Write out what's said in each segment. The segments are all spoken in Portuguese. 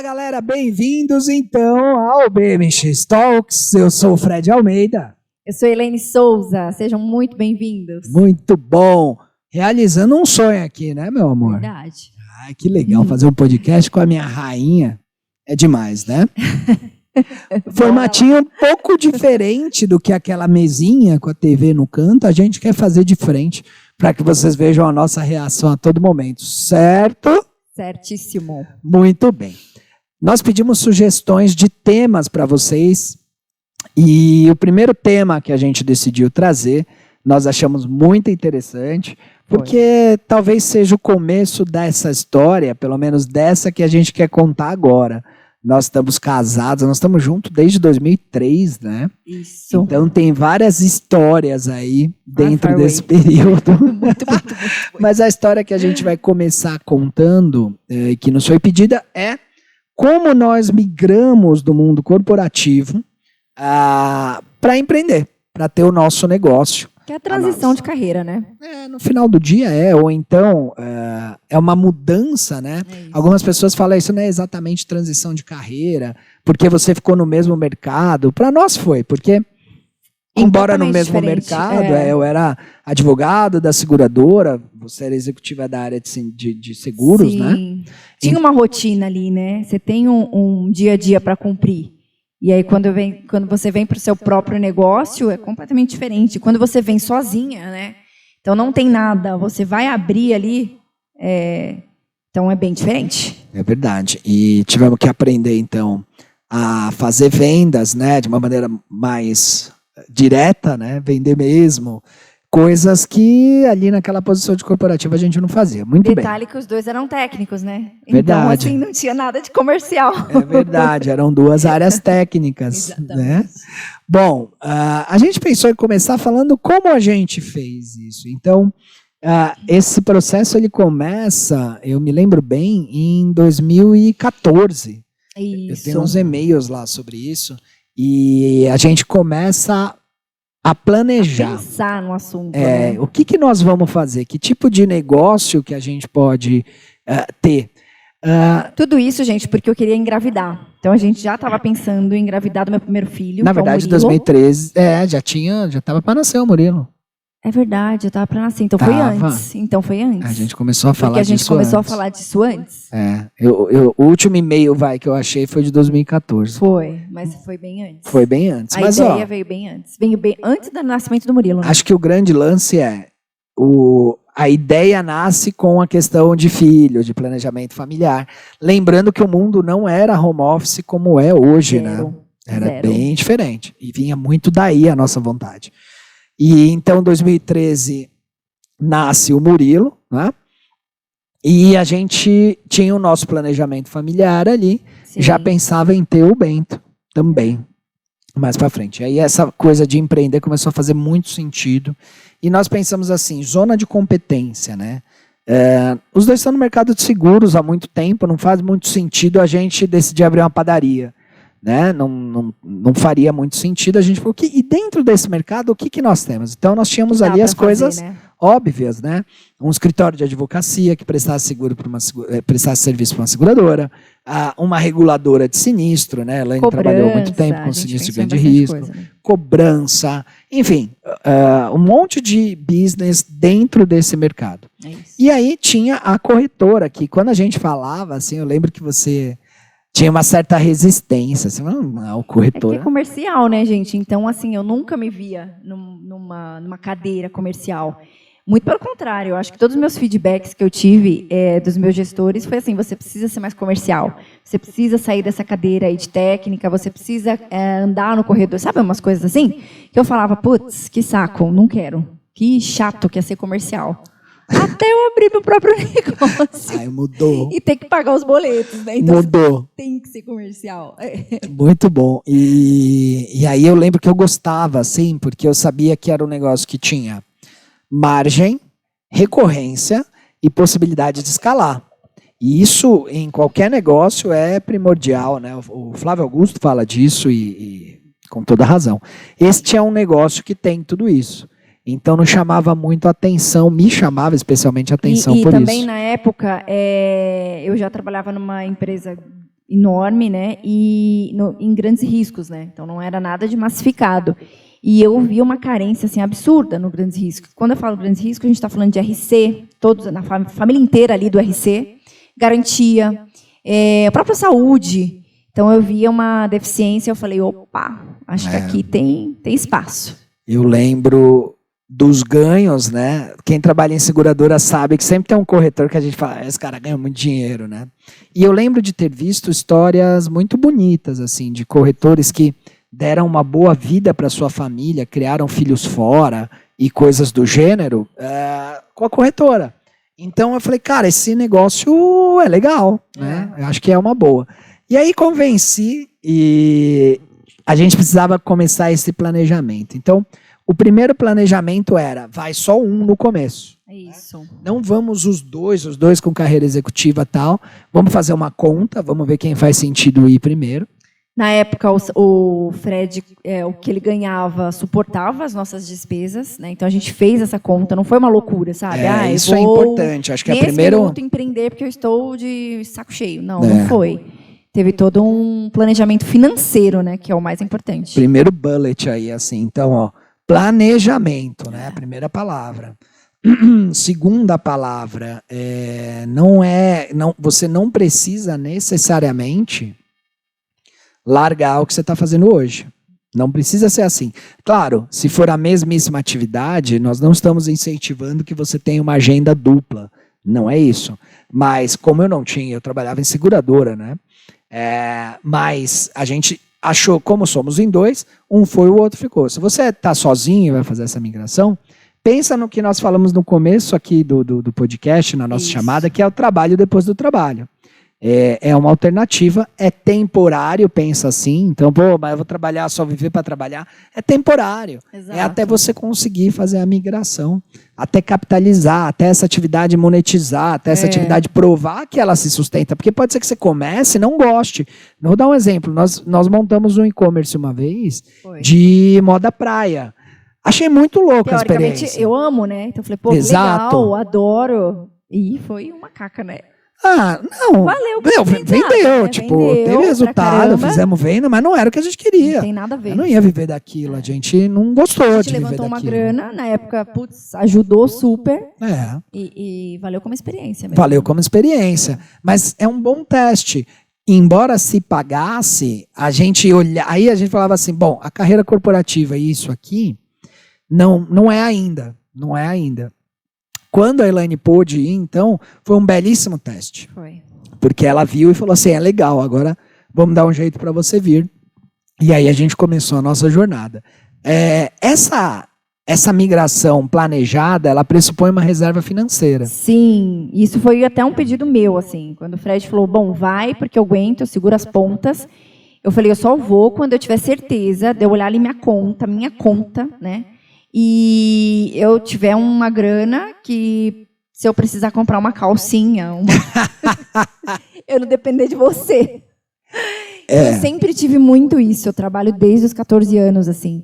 Galera, bem-vindos então ao BMX Talks. Eu sou o Fred Almeida. Eu sou Elaine Souza, sejam muito bem-vindos. Muito bom. Realizando um sonho aqui, né, meu amor? Verdade. Ai, que legal fazer um podcast com a minha rainha. É demais, né? Formatinho um pouco diferente do que aquela mesinha com a TV no canto. A gente quer fazer de frente para que vocês vejam a nossa reação a todo momento, certo? Certíssimo. Muito bem. Nós pedimos sugestões de temas para vocês e o primeiro tema que a gente decidiu trazer, nós achamos muito interessante, porque talvez seja o começo dessa história, pelo menos dessa que a gente quer contar agora. Nós estamos casados, nós estamos juntos desde 2003, né? Isso. Então tem várias histórias aí dentro desse período. Muito. Mas a história que a gente vai começar contando, que nos foi pedida, é como nós migramos do mundo corporativo para empreender, para ter o nosso negócio. Que é a transição de carreira, né? No final do dia ou então é uma mudança, né? Algumas pessoas falam isso não é exatamente transição de carreira, porque você ficou no mesmo mercado. Para nós foi, porque embora no mesmo mercado, eu era advogado da seguradora, você era executiva da área de seguros, Sim. né? Tinha uma rotina ali, né? Você tem um dia a dia para cumprir. E aí, quando você vem para o seu próprio negócio, é completamente diferente. Quando você vem sozinha, né? Então, não tem nada. Você vai abrir ali, então é bem diferente. É verdade. E tivemos que aprender, então, a fazer vendas, né? De uma maneira mais direta, né? Vender mesmo. Coisas que ali naquela posição de corporativa a gente não fazia. Muito bem. Detalhe que os dois eram técnicos, né? Verdade. Então, assim, não tinha nada de comercial. É verdade, eram duas áreas técnicas. Exatamente. Né? Bom, a gente pensou em começar falando como a gente fez isso. Então, esse processo ele começa, eu me lembro bem, em 2014. Isso. Eu tenho uns e-mails lá sobre isso. E a gente começa a planejar. Pensar no assunto. Né? O que nós vamos fazer? Que tipo de negócio que a gente pode ter? Tudo isso, gente, porque eu queria engravidar. Então a gente já estava pensando em engravidar do meu primeiro filho. Na verdade, em 2013, já estava para nascer o Murilo. É verdade, eu estava para nascer. Então foi antes. A gente começou a falar disso antes. Porque a gente começou a falar disso antes. O último e-mail que eu achei foi de 2014. Foi, mas foi bem antes. Foi bem antes. A ideia veio bem antes. Veio bem antes do nascimento do Murilo. Né? Acho que o grande lance a ideia nasce com a questão de filho, de planejamento familiar. Lembrando que o mundo não era home office como é hoje, né? Era bem diferente. E vinha muito daí a nossa vontade. E então, em 2013, nasce o Murilo, né? E a gente tinha o nosso planejamento familiar ali. Sim. Já pensava em ter o Bento também, mais para frente. Aí essa coisa de empreender começou a fazer muito sentido. E nós pensamos assim, zona de competência, né? Os dois estão no mercado de seguros há muito tempo, não faz muito sentido a gente decidir abrir uma padaria. Né? Não faria muito sentido a gente falou, e dentro desse mercado o que nós temos? Então nós tínhamos ali as coisas óbvias, né? Um escritório de advocacia que prestasse serviço para uma seguradora, uma reguladora de sinistro, né? Ela trabalhou muito tempo com sinistro de grande risco, cobrança, enfim, um monte de business dentro desse mercado. E aí tinha a corretora que quando a gente falava, assim, eu lembro que você tinha uma certa resistência, assim, o corretor. É comercial, né, gente? Então, assim, eu nunca me via numa cadeira comercial. Muito pelo contrário, eu acho que todos os meus feedbacks que eu tive dos meus gestores foi assim, você precisa ser mais comercial, você precisa sair dessa cadeira aí de técnica, você precisa andar no corredor, sabe umas coisas assim? Que eu falava, putz, que saco, não quero. Que chato que é ser comercial. Até eu abrir meu próprio negócio. Aí mudou. E ter que pagar os boletos, né? Então, mudou. Tem que ser comercial. Muito bom. E aí eu lembro que eu gostava, assim, porque eu sabia que era um negócio que tinha margem, recorrência e possibilidade de escalar. E isso, em qualquer negócio, é primordial, né? O Flávio Augusto fala disso e com toda razão. Este é um negócio que tem tudo isso. Então não chamava muito a atenção, me chamava especialmente a atenção por isso. E também na época, eu já trabalhava numa empresa enorme, né? E em grandes riscos, né? Então não era nada de massificado. E eu vi uma carência assim absurda no grandes riscos. Quando eu falo grandes riscos, a gente está falando de RC, todos na família inteira ali do RC, garantia, a própria saúde. Então eu via uma deficiência, eu falei, opa, acho que aqui tem espaço. Eu lembro dos ganhos, né? Quem trabalha em seguradora sabe que sempre tem um corretor que a gente fala, esse cara ganha muito dinheiro, né? E eu lembro de ter visto histórias muito bonitas, assim, de corretores que deram uma boa vida para sua família, criaram filhos fora e coisas do gênero com a corretora. Então eu falei, cara, esse negócio é legal, né? Eu acho que é uma boa. E aí convenci e a gente precisava começar esse planejamento. Então, o primeiro planejamento era, vai só um no começo. É isso. Não vamos os dois com carreira executiva e tal. Vamos fazer uma conta, vamos ver quem faz sentido ir primeiro. Na época, o Fred, o que ele ganhava, suportava as nossas despesas, né? Então a gente fez essa conta, não foi uma loucura, sabe? Isso é importante. Acho que é primeiro. Nesse minuto empreender porque eu estou de saco cheio. Não foi. Teve todo um planejamento financeiro, né? Que é o mais importante. Primeiro bullet aí, assim. Então, ó, planejamento, né? Primeira palavra. Segunda palavra, você não precisa necessariamente largar o que você está fazendo hoje. Não precisa ser assim. Claro, se for a mesmíssima atividade, nós não estamos incentivando que você tenha uma agenda dupla. Não é isso. Mas, como eu não tinha, eu trabalhava em seguradora, né? Mas a gente achou, como somos em dois, um foi, o outro ficou. Se você está sozinho e vai fazer essa migração, pensa no que nós falamos no começo aqui do podcast, na nossa chamada, que é o trabalho depois do trabalho. É uma alternativa, é temporário, pensa assim. Então, mas eu vou trabalhar, só viver para trabalhar. É temporário. Exato. É até você conseguir fazer a migração, até capitalizar, até essa atividade monetizar, até essa atividade provar que ela se sustenta. Porque pode ser que você comece e não goste. Vou dar um exemplo. Nós montamos um e-commerce uma vez de moda praia. Achei muito louca a experiência. Eu amo, né? Então eu falei, legal, adoro. E foi uma caca, né? Não. Valeu. Vendeu, teve resultado, fizemos venda, mas não era o que a gente queria. Não tem nada a ver. Eu não ia viver daquilo, a gente não gostou de viver daquilo. A gente levantou uma grana, na época, ajudou super. E valeu como experiência mesmo. Valeu como experiência, mas é um bom teste. Embora se pagasse, aí a gente falava assim, bom, a carreira corporativa e isso aqui, não é ainda. Quando a Elaine pôde ir, então, foi um belíssimo teste. Foi. Porque ela viu e falou assim, é legal, agora vamos dar um jeito para você vir. E aí a gente começou a nossa jornada. Essa migração planejada, ela pressupõe uma reserva financeira. Sim, isso foi até um pedido meu, assim. Quando o Fred falou, bom, vai, porque eu aguento, eu seguro as pontas. Eu falei, eu só vou quando eu tiver certeza de eu olhar ali minha conta, né? E eu tiver uma grana que, se eu precisar comprar uma calcinha, eu não depender de você. Eu sempre tive muito isso. Eu trabalho desde os 14 anos, assim.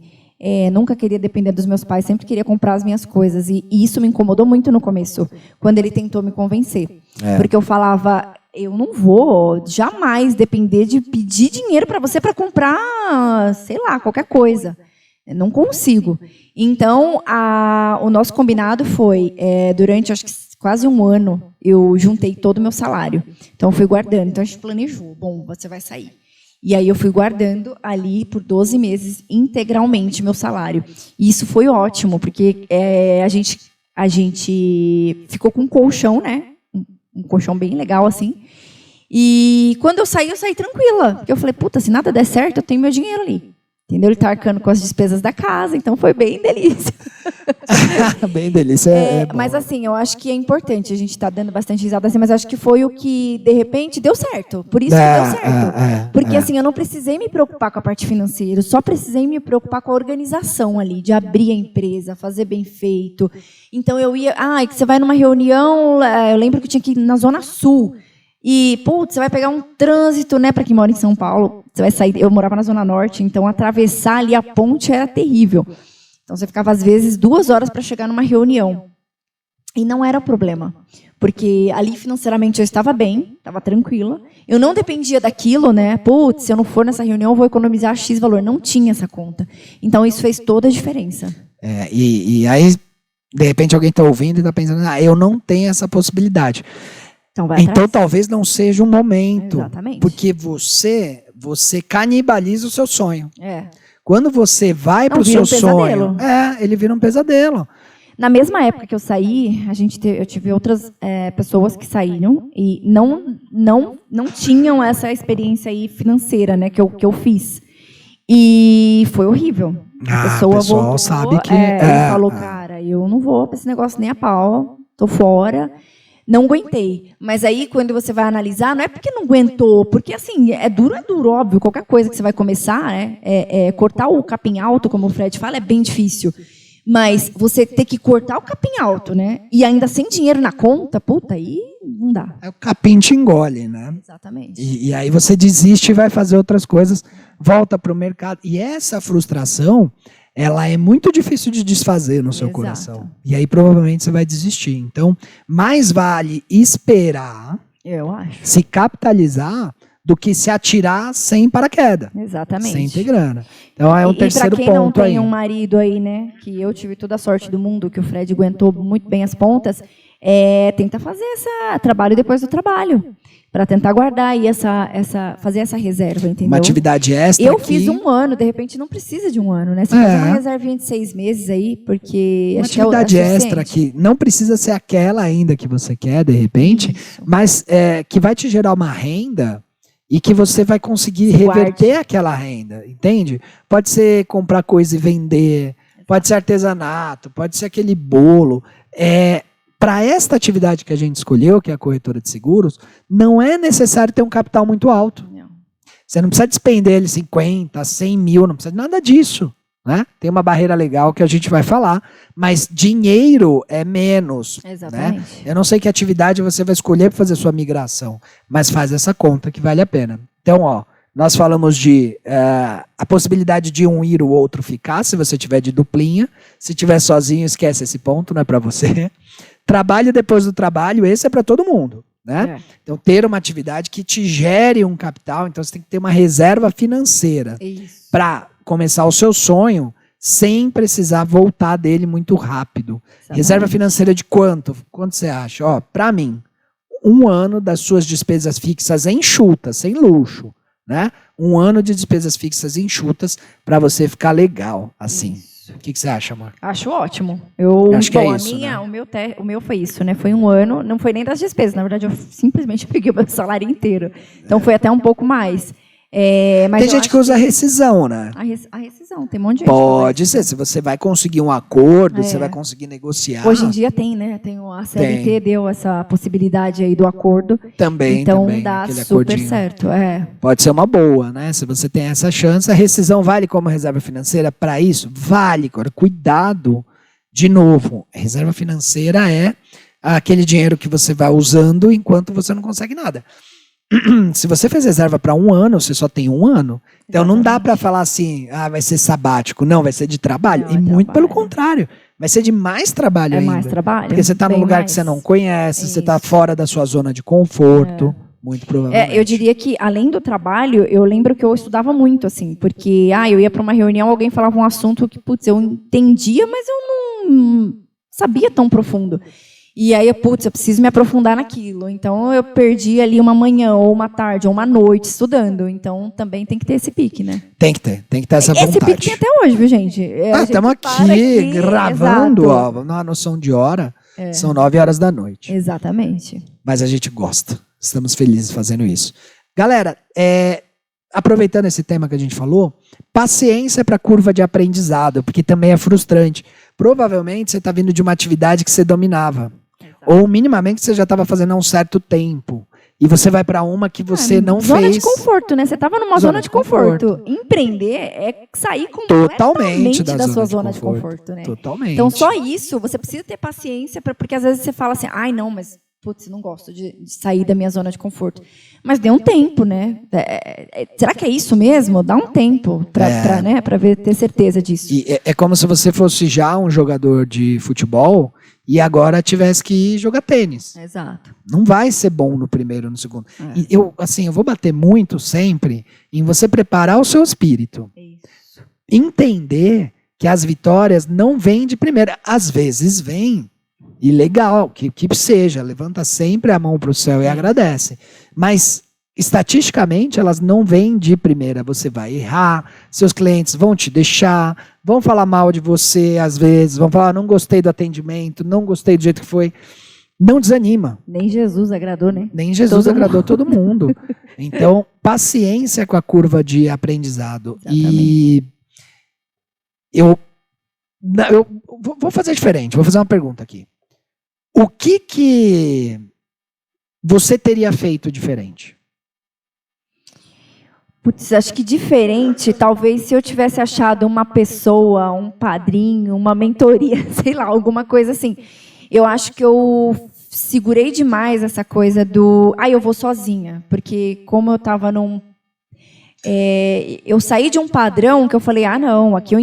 Nunca queria depender dos meus pais, sempre queria comprar as minhas coisas. E isso me incomodou muito no começo, quando ele tentou me convencer. Porque eu falava, eu não vou jamais depender de pedir dinheiro para você para comprar, sei lá, qualquer coisa. Não consigo. Então, o nosso combinado foi, durante, acho que quase um ano, eu juntei todo o meu salário. Então, eu fui guardando. Então, a gente planejou. Bom, você vai sair. E aí, eu fui guardando ali por 12 meses, integralmente, meu salário. E isso foi ótimo, porque a gente ficou com um colchão, né? Um colchão bem legal, assim. E quando eu saí tranquila. Porque eu falei, puta, se nada der certo, eu tenho meu dinheiro ali. Entendeu? Ele está arcando com as despesas da casa, então foi bem delícia. Bem delícia. Mas assim, eu acho que é importante, a gente está dando bastante risada assim, mas acho que foi o que, de repente, deu certo. Por isso que deu certo. Porque assim, eu não precisei me preocupar com a parte financeira, eu só precisei me preocupar com a organização ali, de abrir a empresa, fazer bem feito. Então eu ia, que você vai numa reunião, eu lembro que eu tinha que ir na Zona Sul. E, putz, você vai pegar um trânsito, né, para quem mora em São Paulo, você vai sair, eu morava na Zona Norte, então atravessar ali a ponte era terrível. Então você ficava, às vezes, 2 horas para chegar numa reunião. E não era problema, porque ali financeiramente eu estava bem, estava tranquila. Eu não dependia daquilo, né? Putz, se eu não for nessa reunião, eu vou economizar X valor. Não tinha essa conta. Então, isso fez toda a diferença. E aí, de repente, alguém está ouvindo e está pensando, eu não tenho essa possibilidade. Então talvez não seja o momento. Exatamente. Porque você canibaliza o seu sonho. Quando você vai para o seu sonho, ele vira um pesadelo. Na mesma época que eu saí, eu tive outras pessoas que saíram e não tinham essa experiência aí financeira, né, que eu fiz. E foi horrível. A pessoa voltou, sabe que e falou, cara, eu não vou para esse negócio nem a pau, tô fora. Não aguentei. Mas aí, quando você vai analisar, não é porque não aguentou, porque, assim, é duro, óbvio. Qualquer coisa que você vai começar, né, cortar o capim alto, como o Fred fala, é bem difícil. Mas você ter que cortar o capim alto, né, e ainda sem dinheiro na conta, puta, aí não dá. O capim te engole, né? Exatamente. E aí você desiste e vai fazer outras coisas, volta para o mercado. E essa frustração, ela é muito difícil de desfazer no seu coração. E aí provavelmente você vai desistir. Então, mais vale esperar, eu acho, se capitalizar, do que se atirar sem paraquedas. Exatamente. Sem ter grana. Então é um terceiro ponto aí. E para quem não tem um marido aí, né, que eu tive toda a sorte do mundo, que o Fred aguentou muito bem as pontas, tenta fazer esse trabalho depois do trabalho. Para tentar guardar aí fazer essa reserva, entendeu? Uma atividade extra. Eu fiz 1 ano, de repente não precisa de 1 ano, né? Você fazer uma reservinha de 6 meses aí, porque uma atividade extra que não precisa ser aquela ainda que você quer, de repente, mas que vai te gerar uma renda e que você vai conseguir reverter aquela renda, entende? Pode ser comprar coisa e vender, pode ser artesanato, pode ser aquele bolo. Para esta atividade que a gente escolheu, que é a corretora de seguros, não é necessário ter um capital muito alto. Não. Você não precisa despender ele 50, 100 mil, não precisa de nada disso. Né? Tem uma barreira legal que a gente vai falar, mas dinheiro é menos. Exatamente. Né? Eu não sei que atividade você vai escolher para fazer sua migração, mas faz essa conta que vale a pena. Então, nós falamos de a possibilidade de um ir, o outro ficar, se você tiver de duplinha. Se tiver sozinho, esquece esse ponto, não é para você. Trabalho depois do trabalho, esse é para todo mundo. Né? Então, ter uma atividade que te gere um capital, então você tem que ter uma reserva financeira para começar o seu sonho sem precisar voltar dele muito rápido. Exatamente. Reserva financeira de quanto? Quanto você acha? Para mim, 1 ano das suas despesas fixas enxutas, sem luxo. Né? 1 ano de despesas fixas enxutas para você ficar legal, assim. Isso. O que você acha, amor? Acho ótimo. Acho que é isso, né? O meu foi isso, né? Foi 1 ano, não foi nem das despesas, na verdade eu simplesmente peguei o meu salário inteiro. Então foi até um pouco mais. Mas tem gente que usa rescisão, né? A rescisão, tem um monte de gente. Pode ser, se você vai conseguir um acordo, você vai conseguir negociar. Hoje em dia tem, né? A CLT deu essa possibilidade aí do acordo. Também, então dá super certo. Pode ser uma boa, né? Se você tem essa chance, a rescisão vale como reserva financeira para isso? Vale. Agora, cuidado, de novo, a reserva financeira é aquele dinheiro que você vai usando enquanto você não consegue nada. Se você fez reserva para 1 ano, você só tem 1 ano. Então não dá para falar assim, vai ser sabático. Não, vai ser de trabalho. E muito pelo contrário. Vai ser de mais trabalho ainda. Mais trabalho. Porque você está num lugar que você não conhece, você está fora da sua zona de conforto. Muito provavelmente. Eu diria que, além do trabalho, eu lembro que eu estudava muito, assim, porque eu ia para uma reunião, alguém falava um assunto que, putz, eu entendia, mas eu não sabia tão profundo. E aí, eu preciso me aprofundar naquilo. Então, eu perdi ali uma manhã, ou uma tarde, ou uma noite estudando. Então, também tem que ter esse pique, né? Tem que ter essa vontade. Esse pique tem até hoje, viu, gente? Estamos aqui gravando, na noção de hora, são 9h da noite. Exatamente. Mas a gente gosta, estamos felizes fazendo isso. Galera, aproveitando esse tema que a gente falou, paciência para a curva de aprendizado, porque também é frustrante. Provavelmente você está vindo de uma atividade que você dominava. Ou minimamente você já estava fazendo há um certo tempo. E você vai para uma que você não zona fez. Zona de conforto, né? Você estava numa zona de conforto. Empreender é sair completamente da sua zona de conforto, né? Totalmente. Então, só isso, você precisa ter paciência, porque às vezes você fala assim, não, mas não gosto de sair da minha zona de conforto. Mas dê um tempo, né? Será que é isso mesmo? Dá um tempo para ter certeza disso. E é como se você fosse já um jogador de futebol e agora tivesse que jogar tênis. Exato. Não vai ser bom no primeiro ou no segundo. E eu vou bater muito sempre em você preparar o seu espírito. Isso. Entender que as vitórias não vêm de primeira. Às vezes vêm, e legal, que seja. Levanta sempre a mão para o céu e agradece. Mas, estatisticamente, elas não vêm de primeira. Você vai errar, seus clientes vão te deixar, vão falar mal de você, às vezes, vão falar, não gostei do atendimento, não gostei do jeito que foi. Não desanima. Nem Jesus agradou, né? Nem Jesus agradou todo mundo. Então, paciência com a curva de aprendizado. Exatamente. E eu vou fazer diferente, vou fazer uma pergunta aqui. O que você teria feito diferente? Putz, acho que diferente, talvez se eu tivesse achado uma pessoa, um padrinho, uma mentoria, sei lá, alguma coisa assim. Eu acho que eu segurei demais essa coisa do... eu vou sozinha. Porque como eu estava num... eu saí de um padrão que eu falei, não, aqui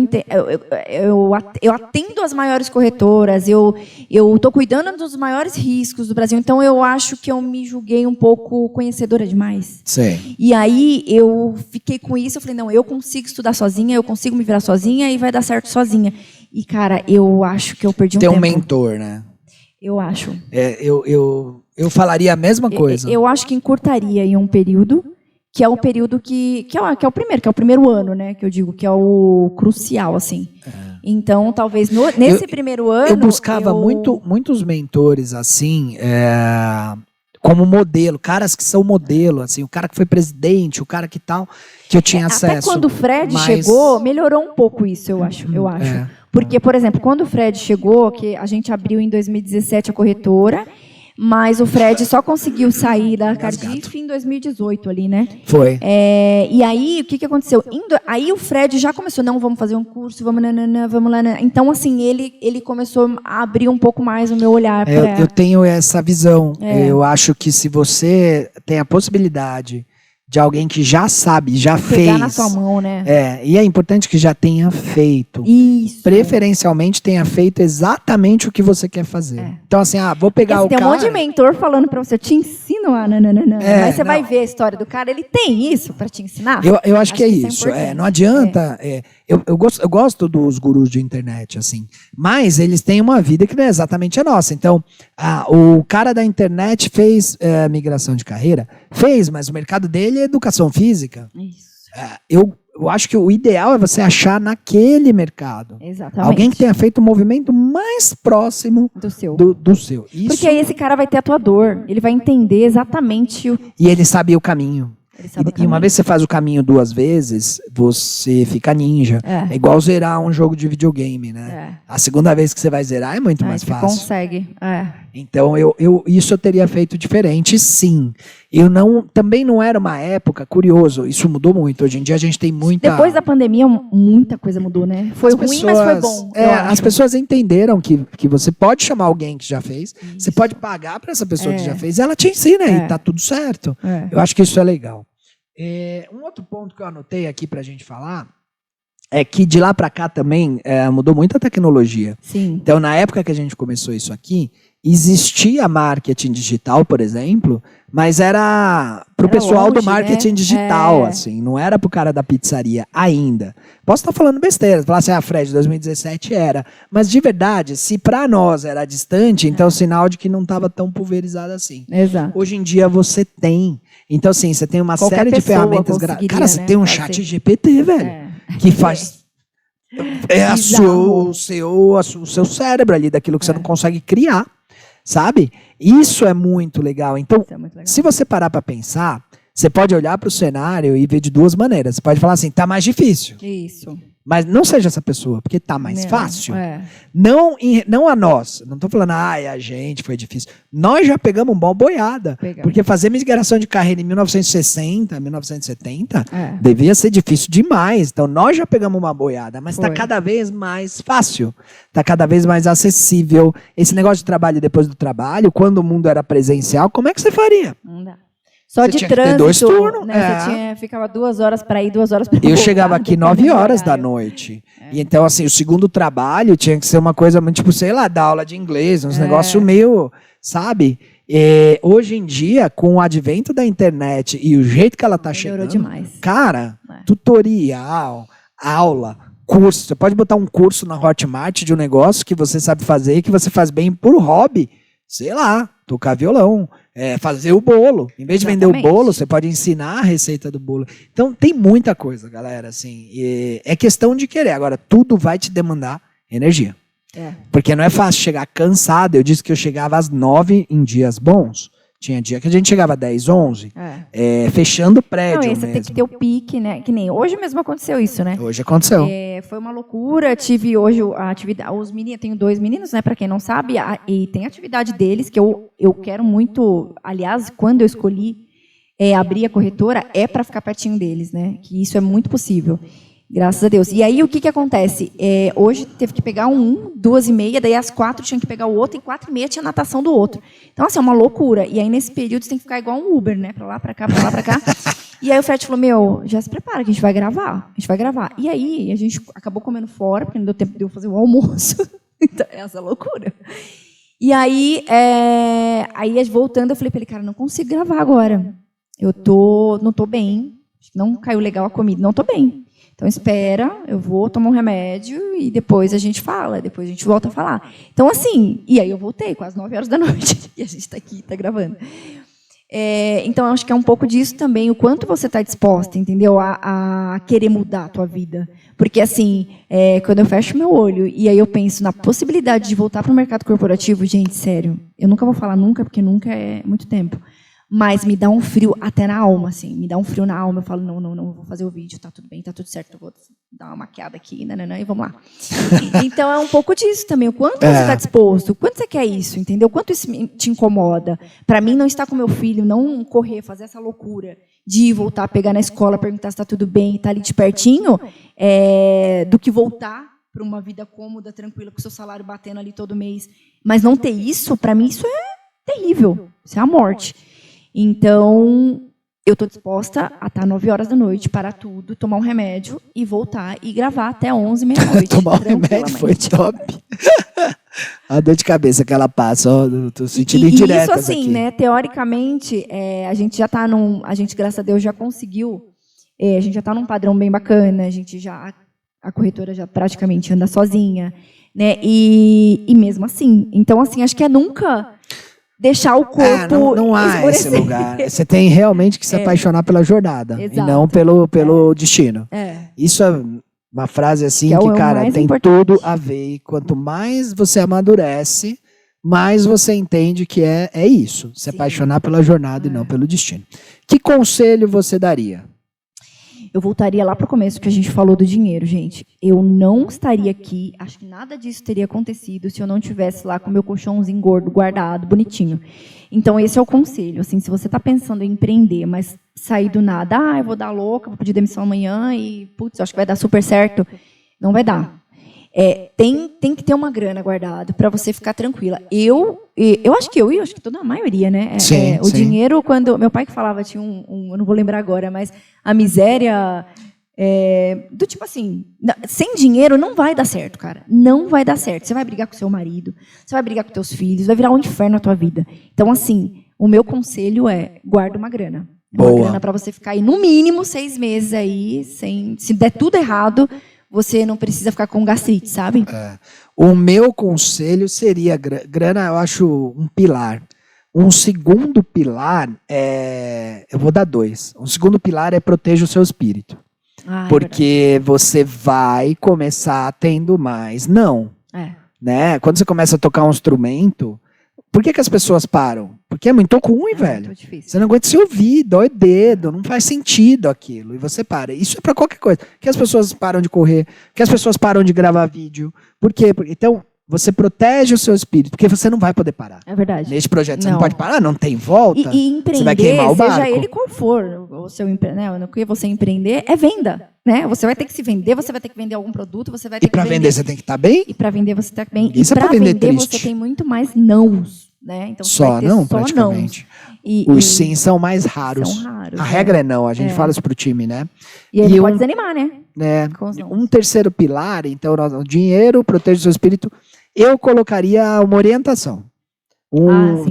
eu atendo as maiores corretoras, eu estou cuidando dos maiores riscos do Brasil, então eu acho que eu me julguei um pouco conhecedora demais. Sim. E aí eu fiquei com isso, eu falei, não, eu consigo estudar sozinha, eu consigo me virar sozinha e vai dar certo sozinha. E, cara, eu acho que eu perdi um tempo. Tem um mentor, né? Eu acho. Eu falaria a mesma coisa. Eu acho que encurtaria em um período, que é o período que é o primeiro ano, né? Que eu digo que é o crucial, assim. Então, talvez nesse primeiro ano... Eu buscava muitos mentores, assim, como modelo, caras que são modelo, assim, o cara que foi presidente, o cara que tal, que eu tinha acesso. Até quando o Fred chegou, melhorou um pouco isso, eu acho. Porque, por exemplo, quando o Fred chegou, que a gente abriu em 2017 a corretora, mas o Fred só conseguiu sair da Cardiff em 2018 ali, né? Foi. E aí, o que aconteceu? Aí o Fred já começou, não, vamos fazer um curso, vamos lá. Então, assim, ele começou a abrir um pouco mais o meu olhar. Eu tenho essa visão. Eu acho que se você tem a possibilidade de alguém que já sabe, já fez. Pegar na sua mão, né? E é importante que já tenha feito. Isso. Preferencialmente tenha feito exatamente o que você quer fazer. Então, assim, vou pegar o cara... Tem um monte de mentor falando pra você, eu te ensino a nananana. Mas você vai ver a história do cara, ele tem isso pra te ensinar? Eu acho que é isso. Não adianta... Eu gosto dos gurus de internet, assim. Mas eles têm uma vida que não é exatamente a nossa. Então, o cara da internet fez migração de carreira? Fez, mas o mercado dele é educação física. Isso. Eu acho que o ideal é você achar naquele mercado. Exatamente. Alguém que tenha feito o movimento mais próximo do seu. Isso. Porque aí esse cara vai ter a tua dor. Ele vai entender exatamente o... E ele sabe o caminho. E uma vez que você faz o caminho 2 vezes, você fica ninja. É igual zerar um jogo de videogame, né? A segunda vez que você vai zerar é muito mais fácil. Você consegue. Então, isso eu teria feito diferente, sim. Também não era uma época, curioso, isso mudou muito. Hoje em dia a gente tem muita... Depois da pandemia, muita coisa mudou, né? Foi ruim, mas foi bom. As pessoas entenderam que você pode chamar alguém que já fez, você pode pagar para essa pessoa que já fez, e ela te ensina e tá tudo certo. Eu acho que isso é legal. Um outro ponto que eu anotei aqui para a gente falar é que de lá para cá também mudou muito a tecnologia. Sim. Então, na época que a gente começou isso aqui, existia marketing digital, por exemplo, mas era pro pessoal do marketing digital, assim, não era pro cara da pizzaria ainda. Posso estar falando besteira, falar assim, Fred, 2017 era. Mas de verdade, se para nós era distante, então é sinal de que não estava tão pulverizado assim. Exato. Hoje em dia você tem. Então, assim, você tem uma série de ferramentas. Cara, você tem um chat GPT, velho, que faz... o seu cérebro ali, daquilo que você não consegue criar. Sabe? Isso é muito legal. Então, se você parar para pensar, você pode olhar para o cenário e ver de 2 maneiras. Você pode falar assim, tá mais difícil. Isso. Mas não seja essa pessoa, porque tá mais fácil. Não a nós. Não tô falando, a gente foi difícil. Nós já pegamos uma boiada. Porque fazer migração de carreira em 1960, 1970, devia ser difícil demais. Então, nós já pegamos uma boiada, mas está cada vez mais fácil. Está cada vez mais acessível. Esse negócio de trabalho depois do trabalho, quando o mundo era presencial, como é que você faria? Não dá. Só Você de tinha que ter trânsito, 2 turnos, né? Você ficava 2 horas para ir, 2 horas para voltar. Eu chegava aqui 9 horas da noite. E então, assim, o segundo trabalho tinha que ser uma coisa muito, tipo, sei lá, dar aula de inglês, uns negócios meio, sabe? Hoje em dia, com o advento da internet e o jeito que ela tá chegando, demais. cara, tutorial, aula, curso. Você pode botar um curso na Hotmart de um negócio que você sabe fazer, que você faz bem por hobby. Sei lá, tocar violão, fazer o bolo. Em vez de vender o bolo, você pode ensinar a receita do bolo. Então, tem muita coisa, galera. Assim, é questão de querer. Agora, tudo vai te demandar energia. Porque não é fácil chegar cansado. Eu disse que eu chegava às 9 em dias bons. Tinha dia que a gente chegava às 10, 11, fechando o prédio. Não, você tem que ter o pique, né? Que nem hoje mesmo aconteceu isso, né? Hoje aconteceu. Foi uma loucura. Tive hoje a atividade. Os meninos, tenho 2 meninos, né? Para quem não sabe, e tem a atividade deles que eu quero muito. Aliás, quando eu escolhi abrir a corretora, é para ficar pertinho deles, né? Que isso é muito possível. Graças a Deus. E aí, o que acontece? Hoje teve que pegar 2h30, daí às 4 tinha que pegar o outro, e 4h30 tinha natação do outro. Então, assim, é uma loucura. E aí, nesse período, você tem que ficar igual um Uber, né? Pra lá, pra cá, pra lá, pra cá. E aí, o Fred falou, já se prepara, que a gente vai gravar. A gente vai gravar. E aí, a gente acabou comendo fora, porque não deu tempo de eu fazer o almoço. Então, essa loucura. E aí, voltando, eu falei pra ele, cara, não consigo gravar agora. Não tô bem. Não caiu legal a comida, não tô bem. Então, espera, eu vou tomar um remédio e depois a gente fala, depois a gente volta a falar. Então, assim, e aí eu voltei, quase 9 horas da noite, e a gente está aqui, está gravando. Então, acho que é um pouco disso também, o quanto você está disposta, entendeu, a querer mudar a tua vida. Porque, assim, quando eu fecho meu olho e aí eu penso na possibilidade de voltar para o mercado corporativo, gente, sério, eu nunca vou falar nunca, porque nunca é muito tempo. Mas me dá um frio até na alma, assim. Me dá um frio na alma. Eu falo, não, vou fazer o vídeo, tá tudo bem, tá tudo certo. Eu vou dar uma maquiada aqui, e vamos lá. Então, é um pouco disso também. O quanto você está disposto, o quanto você quer isso, entendeu? O quanto isso te incomoda. Para mim, não estar com meu filho, não correr, fazer essa loucura de ir voltar, pegar na escola, perguntar se está tudo bem, estar ali de pertinho, do que voltar para uma vida cômoda, tranquila, com o seu salário batendo ali todo mês. Mas não ter isso, para mim, isso é terrível. Isso é a morte. Então, eu estou disposta a estar 9 horas da noite, parar tudo, tomar um remédio e voltar e gravar até 11, meia-noite. Tomar um remédio foi top. A dor de cabeça que ela passa, estou sentindo indiretas aqui. Isso, assim, né, teoricamente, a gente já está a gente, graças a Deus, já conseguiu, a gente já está num padrão bem bacana, a corretora já praticamente anda sozinha, né, e mesmo assim. Então, assim, acho que é nunca deixar o corpo não há esse lugar. Você tem realmente que se apaixonar pela jornada. Exato. E não pelo destino. Isso é uma frase assim que cara, tem tudo a ver. E quanto mais você amadurece, mais você entende que é isso. Se apaixonar pela jornada e não pelo destino. Que conselho você daria? Eu voltaria lá para o começo que a gente falou do dinheiro, gente. Eu não estaria aqui, acho que nada disso teria acontecido se eu não tivesse lá com o meu colchãozinho gordo, guardado, bonitinho. Então, esse é o conselho. Assim, se você está pensando em empreender, mas sair do nada, eu vou dar louca, vou pedir demissão amanhã e, putz, acho que vai dar super certo. Não vai dar. Tem que ter uma grana guardada para você ficar tranquila. Eu acho que toda a maioria, né? Sim, o dinheiro, quando meu pai que falava, tinha eu não vou lembrar agora, mas a miséria do tipo assim, sem dinheiro não vai dar certo, cara. Não vai dar certo. Você vai brigar com seu marido, você vai brigar com teus filhos, vai virar um inferno na tua vida. Então, assim, o meu conselho é guarda uma grana. Uma grana para você ficar aí no mínimo 6 meses aí, se der tudo errado, você não precisa ficar com gastrite, sabe? O meu conselho seria, grana eu acho um pilar. Um segundo pilar eu vou dar 2. Um segundo pilar é proteja o seu espírito. Porque você vai começar tendo mais não. Né? Quando você começa a tocar um instrumento, por que as pessoas param? Porque é muito ruim, velho. Você não aguenta se ouvir, dói dedo, não faz sentido aquilo. E você para. Isso é pra qualquer coisa. Por que as pessoas param de correr? Por que as pessoas param de gravar vídeo? Por quê? Então, você protege o seu espírito, porque você não vai poder parar. É verdade. Neste projeto você não pode parar, não tem volta. E empreender, você vai queimar o barco. Seja ele qual for, o seu no que você empreender, é venda. Né? Você vai ter que se vender, você vai ter que vender algum produto, você vai ter que vender. E para vender você tem que estar bem? E para vender você tem que estar bem. Isso e para vender você tem muito mais nãos. Né? Então, só não, praticamente. Os sim são mais raros. São raros. A regra é não, a gente fala isso pro time, né? E ele pode desanimar, né? Um terceiro pilar, então, o dinheiro, protege o seu espírito. Eu colocaria uma orientação.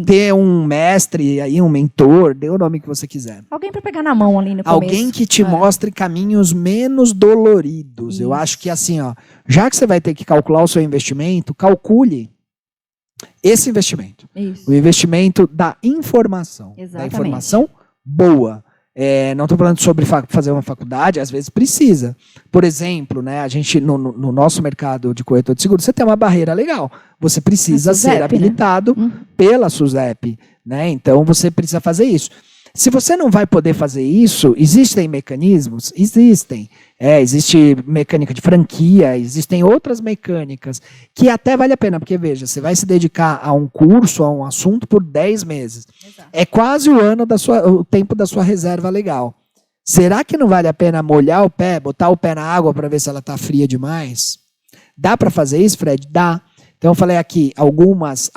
Ter um mestre, aí, um mentor, dê o nome que você quiser. Alguém para pegar na mão ali no começo. Alguém que te mostre caminhos menos doloridos. Isso. Eu acho que assim, já que você vai ter que calcular o seu investimento, calcule esse investimento. Isso. O investimento da informação. Exatamente. Da informação boa. Não estou falando sobre fazer uma faculdade, às vezes precisa. Por exemplo, né, a gente, no nosso mercado de corretor de seguro, você tem uma barreira legal. Você precisa ser habilitado pela SUSEP. Né? Então, você precisa fazer isso. Se você não vai poder fazer isso, existem mecanismos? Existem. Existe mecânica de franquia, existem outras mecânicas que até vale a pena, porque veja, você vai se dedicar a um curso, a um assunto por 10 meses. Exato. É quase o tempo da sua reserva legal. Será que não vale a pena molhar o pé, botar o pé na água para ver se ela está fria demais? Dá para fazer isso, Fred? Dá. Então eu falei aqui, algumas,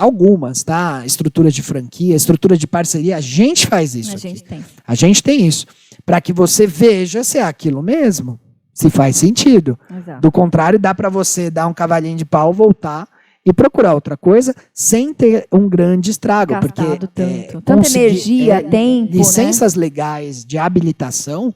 tá? Estruturas de franquia, estruturas de parceria, a gente faz isso aqui. A gente tem isso. Para que você veja se é aquilo mesmo, se faz sentido. Exato. Do contrário, dá para você dar um cavalinho de pau, voltar e procurar outra coisa sem ter um grande estrago. Gastado tanta energia, tempo, licenças legais de habilitação,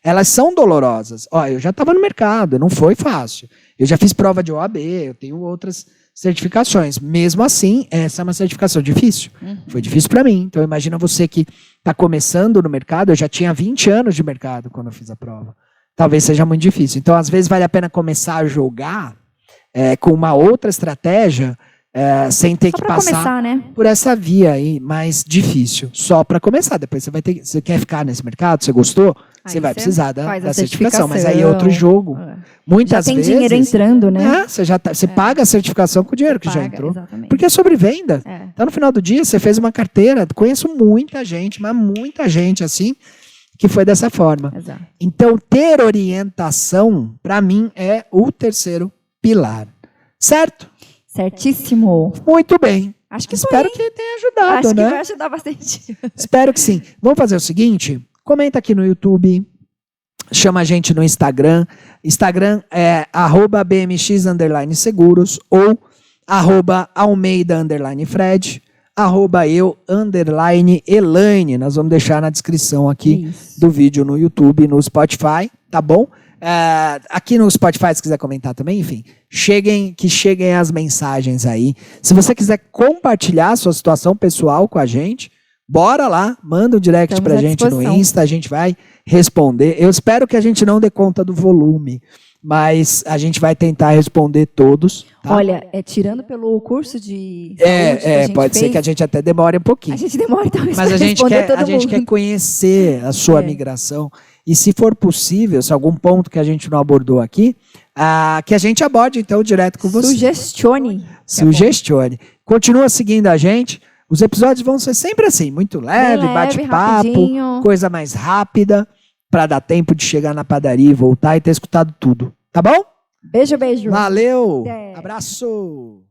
elas são dolorosas. Eu já estava no mercado, não foi fácil. Eu já fiz prova de OAB, eu tenho outras certificações. Mesmo assim, essa é uma certificação difícil. Foi difícil para mim. Então, imagina você que está começando no mercado. Eu já tinha 20 anos de mercado quando eu fiz a prova. Talvez seja muito difícil. Então, às vezes, vale a pena começar a jogar com uma outra estratégia sem ter que passar por essa via aí mais difícil. Só para começar. Depois você vai ter. Você quer ficar nesse mercado? Você gostou? Você vai precisar da certificação. Mas aí é outro jogo. Muitas vezes. Já tem dinheiro entrando, né? Você paga a certificação com o dinheiro que já entrou. Exatamente. Porque é sobre venda. Então, no final do dia, você fez uma carteira. Conheço muita gente, mas muita gente assim, que foi dessa forma. Exato. Então, ter orientação, para mim, é o terceiro pilar. Certo? Certíssimo. Muito bem. Acho que Espero que tenha ajudado, Acho né? que vai ajudar bastante. Espero que sim. Vamos fazer o seguinte? Comenta aqui no YouTube. Chama a gente no Instagram. Instagram é @bmx_seguros ou @almeida_fred, @eu_elaine. Nós vamos deixar na descrição aqui do vídeo no YouTube e no Spotify, tá bom? Aqui no Spotify, se quiser comentar também, enfim, que cheguem as mensagens aí. Se você quiser compartilhar a sua situação pessoal com a gente, bora lá, manda um direct pra gente no Insta, a gente vai responder. Eu espero que a gente não dê conta do volume, mas a gente vai tentar responder todos. Tá? Olha, tirando pelo curso de saúde que a gente pode ser que a gente até demore um pouquinho. A gente demora talvez mas a gente quer conhecer a sua migração. E se for possível, se algum ponto que a gente não abordou aqui, que a gente aborde então direto com você. Sugestione. Continua seguindo a gente. Os episódios vão ser sempre assim, muito leve, bate-papo, coisa mais rápida, para dar tempo de chegar na padaria e voltar e ter escutado tudo. Tá bom? Beijo, beijo. Valeu. Abraço.